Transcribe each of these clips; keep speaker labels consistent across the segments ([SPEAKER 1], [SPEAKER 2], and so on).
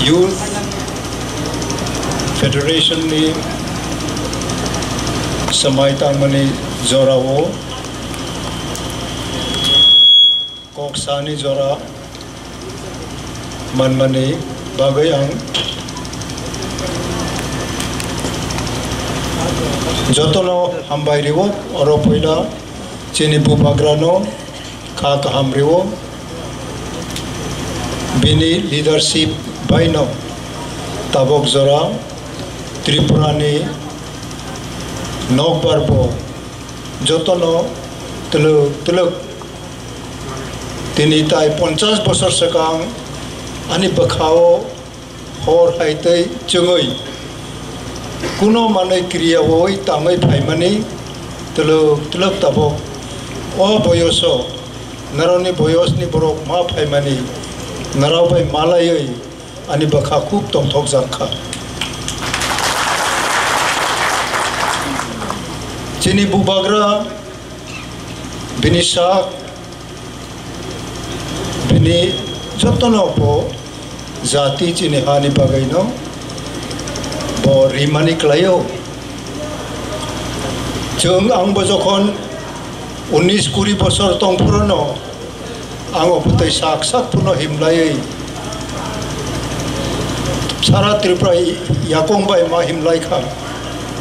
[SPEAKER 1] Youth Federation ni samai tangmani zorawo koksani zora manmani bagai ang jotono hambai riwo oro poila chini bubagrano kha kaham riwo bini leadership baino tabok zora Tripurani nokbarbo jotono tuluk tini tai 50 bosor sekang ani bakhao hor haitai chungoi kuno manai kriya woi tangai phaimani tuluk tabok o boyoso naroni boyosni borok ma phaimani narau bai malayoi ani bakha khub tongthok jakha chini bubagra binisa bini jotono po jati chini hani bagaino bo rimani klayo jeng ang bojokhon 19-20 bosor tongpurono ang oputai sak puno himlai Sara Tripura yakong bai ma himlai kha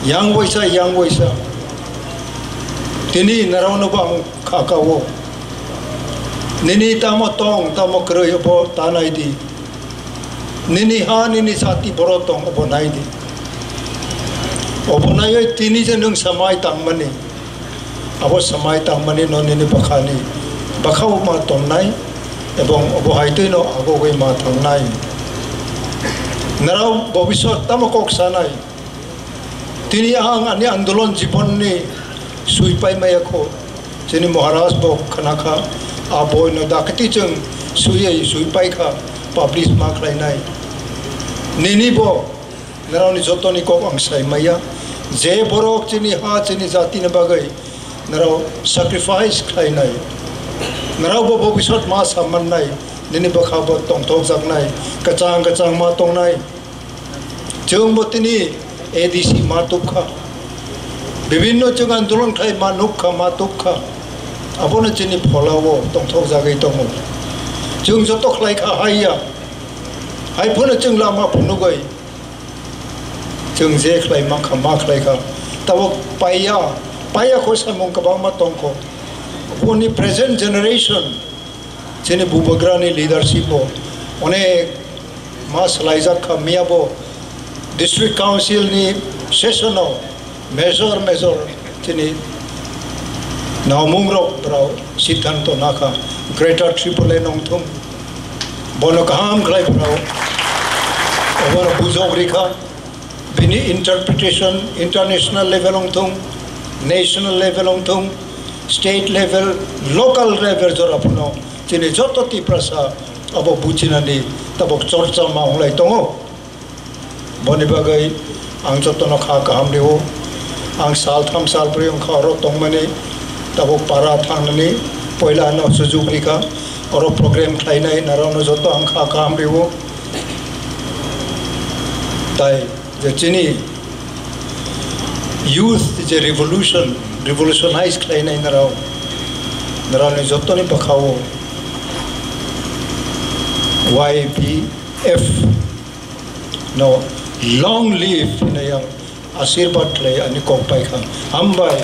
[SPEAKER 1] yang boisa tini narawno bang khakawo nini tamo tong tamo kroy bo tanai di nini ha nini sati borotong bo nai di obonai tini jenung samai tangmani abo samai tangmani no nini bakhani bakhaw ma tomnai ebong obo haitoi no agogoi ma thangnai naraw bobishot tamo kok sanai tini ang ani andolon jibon ni suipai maya ko chini Maharaj bo khanakha aboy no dakati chung suipai kha publish ma khlai nai nini bo naraw ni jotoni ko angsai maya je borok chini ha chini jati na bagai naraw sacrifice khlai nai naraw bo bobishot ma saman nai nini bakha bo tongthok jak nai kachang ma tong nai chung bo tini ADC ma tukha বিভিন্ন chung আন্দোলন খাই মানুখা মাতুখা আপনা চিনি ফলাবো তংথক জাগাই দङ जों जत खलायखा हाइया हाइफोनो जों लामा फनुगै जों जे खलाय मा खलायखा तब पाया खो सामं गोबां मा दंखो उननि प्रेजेंट जेनेरेशन जोंनि बुबग्रानि लिडारशिप अनेक मा सोलायजाखा मियाबो डिस्ट्रिक्ट काउन्सिलनि सेसनाव मेजर जोंनि नावमुंग्राव सिद्धांत नाखा ग्रेटर ट्रिपुले नंथुम बनो गाहाम खलायफ्राव अबनो बुजग्रिखा बिनि इंटरप्रिटेशन इंटरनेशनल लेवल अंथुम नेशनल लेवल अंथुम स्टेट लेवल लोकल लेवल जराफनो जोंनि जतति प्रसा अब बुजिनानै तबक चर्चा मावलाय दङ बनि बागै आं जतन खा गाहाम देव आं साल 3 साल ब्रै ओंखारो दंमाने तब पारा थांनानै पहिला न सुजुग्रिखा और प्रोग्राम खालायनाय नारावनो जत आं खा गाहाम देव ताय जोंनि youth जे revolutionize खालायनाय नारावनो जतनि बाखावो YPF no long live in a आशीर्वाद ले अनि कोपाई खा हम बाय